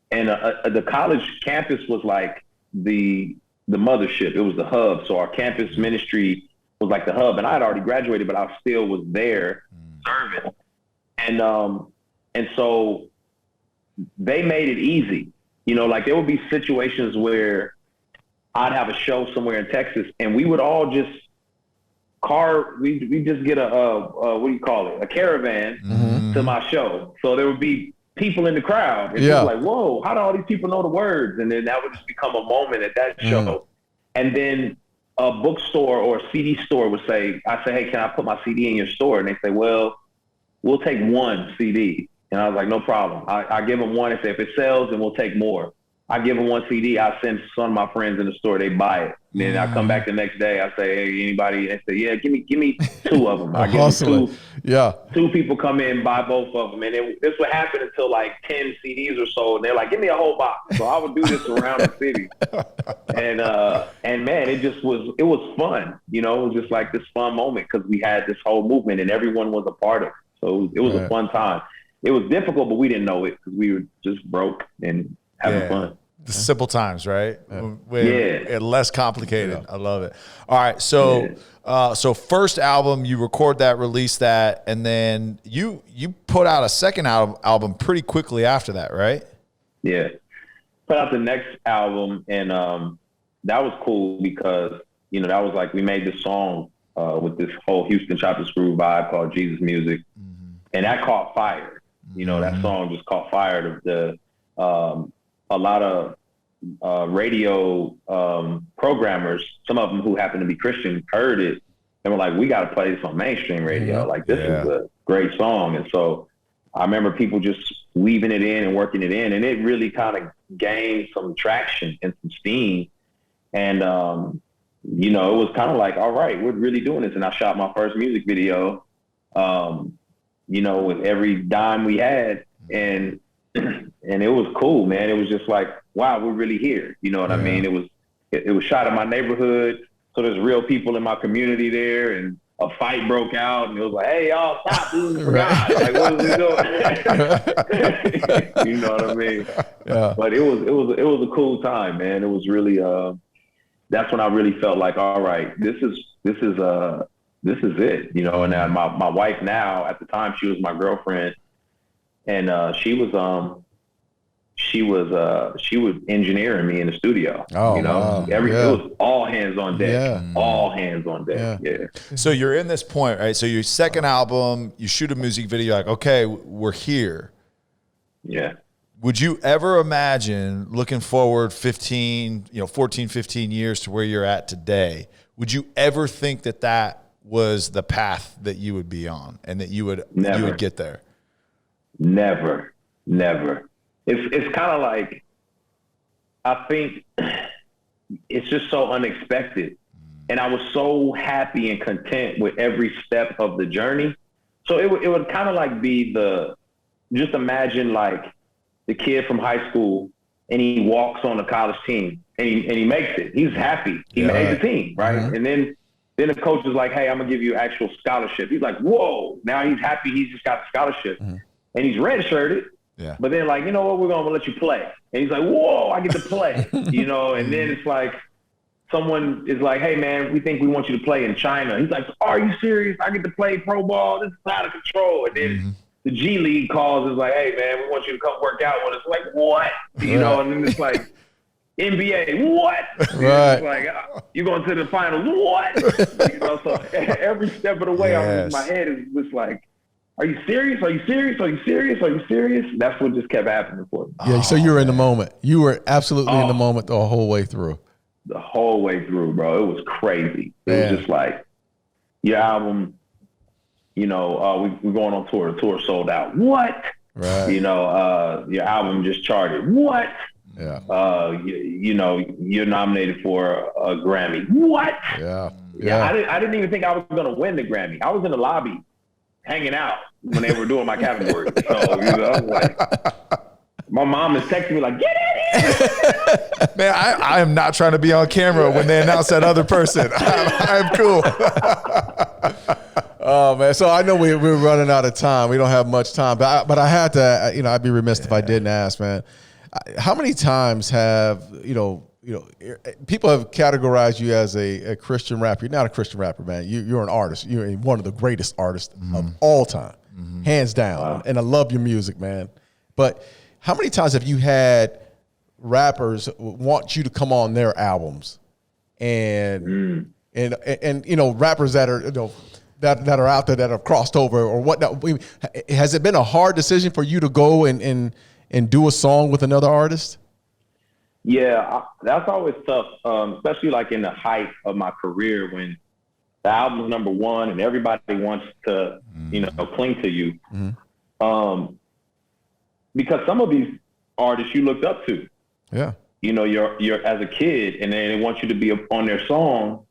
And the college campus was like the mothership. It was the hub. So our campus ministry was like the hub, and I had already graduated, but I still was there serving. And so they made it easy. There would be situations where I'd have a show somewhere in Texas, and we would all just we just get a caravan to my show. So there would be people in the crowd, and people like, whoa, how do all these people know the words? And then that would just become a moment at that show. And then a bookstore or a CD store would say, hey, can I put my CD in your store? And they say, well, we'll take 1 CD. And I was like, no problem. I give them 1 and say, if it sells, then we'll take more. I give them 1 CD. I send some of my friends in the store. They buy it. And then I come back the next day. I say, hey, anybody? They say, yeah, give me 2 of them. I give them 2. Yeah. 2 people come in, buy both of them. And this would happen until like 10 CDs or so. And they're like, give me a whole box. So I would do this around the city. And man, it was fun. You know, it was just like this fun moment because we had this whole movement and everyone was a part of it. So it was a fun time. It was difficult, but we didn't know it because we were just broke and having fun. The simple times, right? Yeah. Less complicated. I love it. All right. So, so first album, you record that, release that, and then you put out a second album pretty quickly after that, right? Yeah. Put out the next album, and that was cool because, you know, that was like we made this song with this whole Houston Chopper Screw vibe called Jesus Music, and that caught fire. You know, that song just caught fire. A lot of radio programmers, some of them who happen to be Christian, heard it and were like, we got to play this on mainstream radio. Like, this is a great song. And so I remember people just weaving it in and working it in, and it really kind of gained some traction and some steam. And, you know, it was kind of like, all right, we're really doing this. And I shot my first music video, you know, with every dime we had. And it was cool, man. It was just like, wow, we're really here. You know what I mean? It was shot in my neighborhood. So there's real people in my community there, and a fight broke out, and it was like, hey, y'all, stop. This is for God. Like, what is we doing? You know what I mean? Yeah. But it was a cool time, man. It was really, that's when I really felt like, all right, this is it, you know. And my wife now, at the time, she was my girlfriend, and she was engineering me in the studio. Oh, you know, wow. It was all hands on deck. All hands on deck. Yeah. So you're in this point, right? So your second album, you shoot a music video, like, okay, we're here. Yeah. Would you ever imagine looking forward 14, 15 years to where you're at today? Would you ever think that was the path that you would be on and that you would get there? Never. It's kind of like, I think it's just so unexpected. And I was so happy and content with every step of the journey. So it would kind of like be just imagine like the kid from high school and he walks on the college team and he makes it. He's happy. He made the team, right? And then the coach is like, hey, I'm gonna give you actual scholarship. He's like, whoa, now he's happy. He's just got the scholarship and he's redshirted. Yeah. But then, like, you know what, we're going to let you play. And he's like, whoa, I get to play, you know? And then it's like someone is like, hey, man, we think we want you to play in China. He's like, are you serious? I get to play pro ball? This is out of control. And then the G League calls and is like, hey, man, we want you to come work out with us. Like, what? You know? And then it's like, NBA, what? Right. It's like, you're going to the finals, what? You know, so every step of the way, my head is just like, are you serious? Are you serious? Are you serious? Are you serious? That's what just kept happening for me. Yeah, so you were in the moment. You were absolutely in the moment the whole way through. The whole way through, bro. It was crazy. It was just like, your album, you know, we're going on tour. The tour sold out. What? Right. You know, your album just charted. What? Yeah. You know, you're nominated for a Grammy. What? Yeah. I didn't even think I was going to win the Grammy. I was in the lobby hanging out when they were doing my category. So, you know, I was like, my mom is texting me like, get in here. Man, I am not trying to be on camera when they announce that other person. I'm cool. Oh, man. So I know we're running out of time. We don't have much time, but I had to, you know, I'd be remiss if I didn't ask, man. How many times have, you know, people have categorized you as a Christian rapper. You're not a Christian rapper, man. You're an artist. You're one of the greatest artists of all time, hands down. Wow. And I love your music, man. But how many times have you had rappers want you to come on their albums, and you know, rappers that are, you know, that are out there that have crossed over or whatnot? Has it been a hard decision for you to go and do a song with another artist? Yeah, that's always tough, especially like in the height of my career when the album's number one and everybody wants to, you know, cling to you. Because some of these artists you looked up to. Yeah. you know, you're as a kid, and then they want you to be on their song,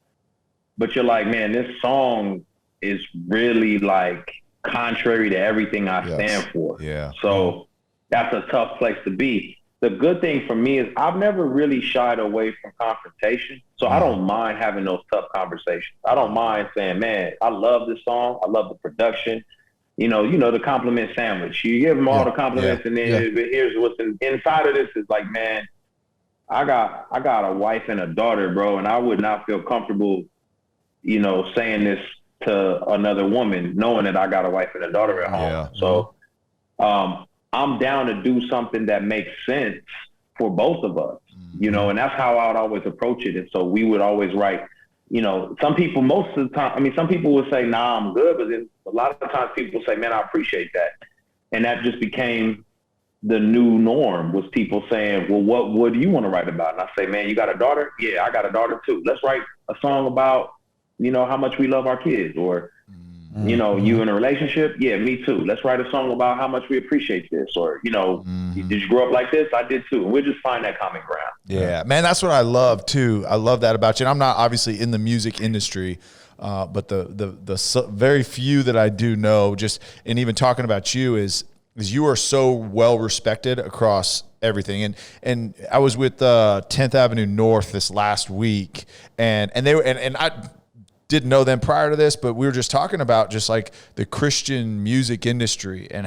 but you're like, man, this song is really like contrary to everything I stand for. Yeah. So that's a tough place to be. The good thing for me is I've never really shied away from confrontation. So I don't mind having those tough conversations. I don't mind saying, man, I love this song. I love the production. You know, the compliment sandwich. You give them all the compliments, and then here's what's inside of this is like, man, I got a wife and a daughter, bro, and I would not feel comfortable, you know, saying this to another woman, knowing that I got a wife and a daughter at home. Yeah. So I'm down to do something that makes sense for both of us, you know, and that's how I would always approach it. And so we would always write, you know, some people, most of the time, I mean, some people would say, nah, I'm good. But then a lot of times people say, man, I appreciate that. And that just became the new norm, was people saying, well, what do you want to write about? And I say, man, you got a daughter? Yeah, I got a daughter too. Let's write a song about, you know, how much we love our kids. Or, you know, you in a relationship? Yeah, me too. Let's write a song about how much we appreciate this. Or, you know, did you grow up like this? I did too. And we'll just find that common ground. Yeah, man, that's what I love too. I love that about you. And I'm not obviously in the music industry, but the very few that I do know, just, and even talking about you, is you are so well respected across everything. And I was with 10th Avenue North this last week, and they were, and I didn't know them prior to this, but we were just talking about just like the Christian music industry and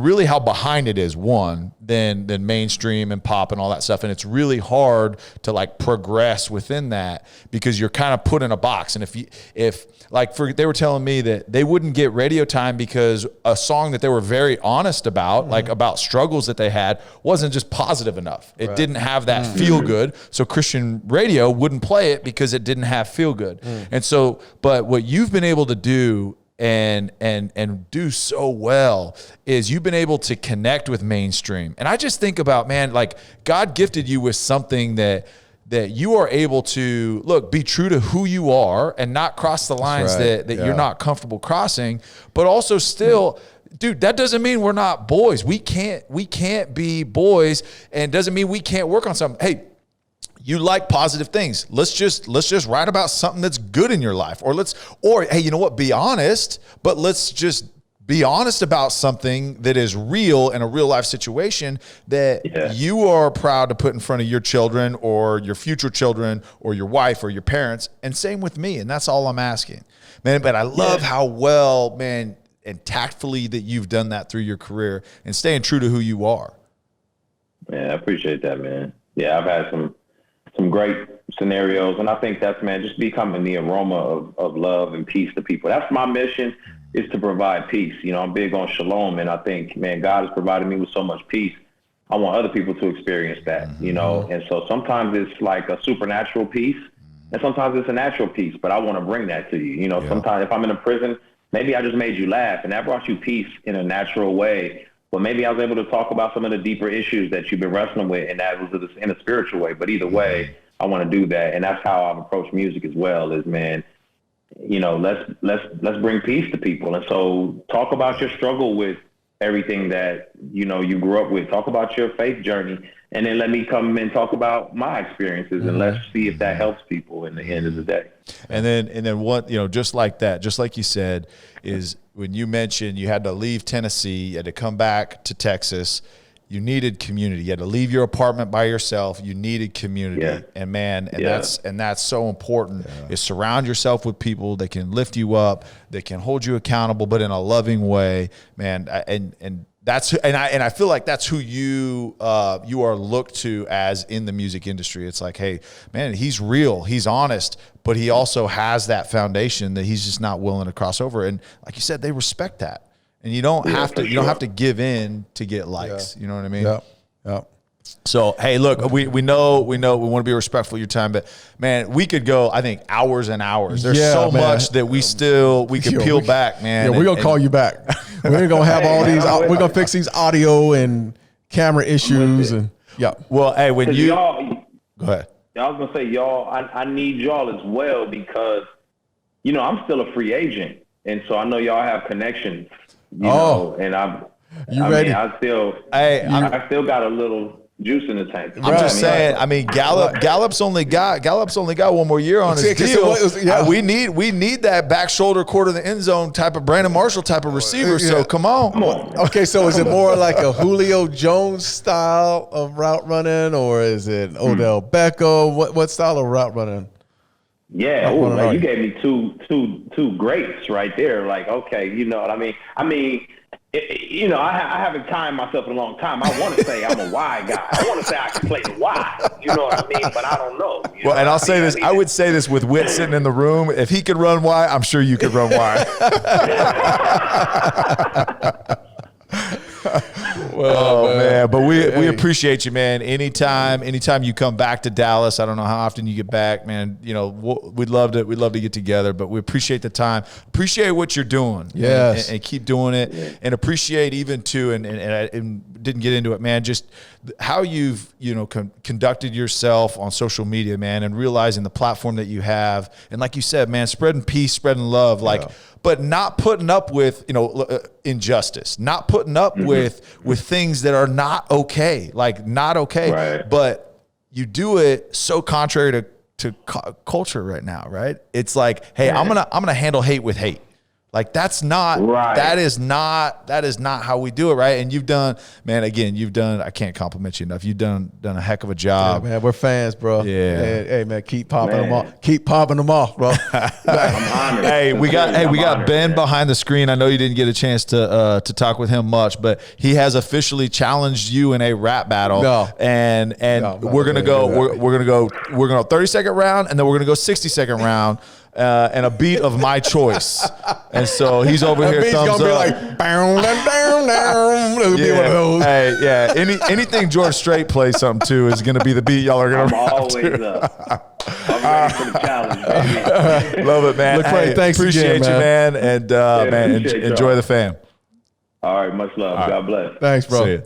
really how behind it is, than mainstream and pop and all that stuff. And it's really hard to like progress within that because you're kind of put in a box. And they were telling me that they wouldn't get radio time because a song that they were very honest about, like about struggles that they had, wasn't just positive enough. It didn't have that feel good. So Christian radio wouldn't play it because it didn't have feel good. And so, but what you've been able to do and do so well is you've been able to connect with mainstream. And I just think about, man, like God gifted you with something that you are able to be true to who you are and not cross the lines that you're not comfortable crossing, but also still, dude, that doesn't mean we're not boys. We can't be boys, and doesn't mean we can't work on something. Hey, you like positive things. Let's just write about something that's good in your life, or hey, you know what? Be honest, but let's just be honest about something that is real in a real life situation that you are proud to put in front of your children or your future children or your wife or your parents. And same with me. And that's all I'm asking, man. But I love how well, man, and tactfully that you've done that through your career and staying true to who you are. Yeah, I appreciate that, man. Yeah, I've had some great scenarios. And I think that's, man, just becoming the aroma of love and peace to people. That's my mission, is to provide peace. You know, I'm big on shalom, and I think, man, God has provided me with so much peace. I want other people to experience that, you know? And so sometimes it's like a supernatural peace, and sometimes it's a natural peace, but I want to bring that to you. You know, sometimes if I'm in a prison, maybe I just made you laugh, and that brought you peace in a natural way. But maybe I was able to talk about some of the deeper issues that you've been wrestling with, and that was in a spiritual way. But either way, I want to do that. And that's how I've approached music as well, is, man, you know, let's bring peace to people. And so talk about your struggle with everything that, you know, you grew up with. Talk about your faith journey, and then let me come and talk about my experiences, and let's see if that helps people in the end of the day. And then what, you know, just like that, just like you said, is when you mentioned you had to leave Tennessee, you had to come back to Texas, you needed community. You had to leave your apartment by yourself. You needed community. And man, that's so important, is surround yourself with people that can lift you up, that can hold you accountable, but in a loving way, man. And I feel like that's who you are looked to as in the music industry. It's like, hey, man, he's real, he's honest, but he also has that foundation that he's just not willing to cross over. And like you said, they respect that. And you don't have to, you don't have to give in to get likes. You know what I mean? Yeah. So, hey, look, we know we want to be respectful of your time, but man, we could go, I think, hours and hours. There's so much that we could peel back, man. Yeah, we're going to call you back. We're going to have all these, we're going to fix these audio and camera issues. And well, hey, when you, go ahead. I was going to say, y'all, I need y'all as well, because, you know, I'm still a free agent. And so I know y'all have connections, you know, and I still got a little juice in the tank. I'm just saying. I mean, Gallup's only got one more year on his deal. We need that back shoulder quarter of the end zone type of Brandon Marshall type of receiver. So come on. Okay, so is it more like a Julio Jones style of route running, or is it Odell Beckham? What style of route running? Yeah, you gave me two greats right there. Like, okay, you know what I mean? I haven't timed myself in a long time. I want to say I'm a Y guy. I want to say I can play the Y. You know what I mean? But I don't know. Well, and I'll say this. I would say this with Witt sitting in the room. If he could run Y, I'm sure you could run Y. Man, but we appreciate you, man. Anytime you come back to Dallas, I don't know how often you get back, man. You know, we'd love to get together, but we appreciate the time. Appreciate what you're doing, yes, and keep doing it, and appreciate even too. And I didn't get into it, man. Just how you've conducted yourself on social media, man, and realizing the platform that you have, and like you said, man, spreading peace, spreading love, but not putting up with injustice, not putting up with things that are not okay, right. But you do it so contrary to culture right now, right? It's like, hey, I'm gonna handle hate with hate. Like that's not right. That is not how we do it, right? And you've done, man. Again, I can't compliment you enough. You've done a heck of a job, man. We're fans, bro. Yeah. Hey, man, keep popping them off. Keep popping them off, bro. I'm honored. Hey, we got Ben behind the screen. I know you didn't get a chance to talk with him much, but he has officially challenged you in a rap battle. No. And we're gonna go 30-second round, and then we're gonna go 60-second round. And a beat of my choice, and so he's over here. Thumbs gonna up. Be like, down, down, down. It'll be one of those. Hey, yeah. Anything George Strait plays something to is gonna be the beat y'all are gonna. I'm always up. I'm ready for the challenge, baby. Love it, man. Lecrae, thanks appreciate again, you, man, and man, enjoy the fam. All right, much love. God bless. Thanks, bro. See ya.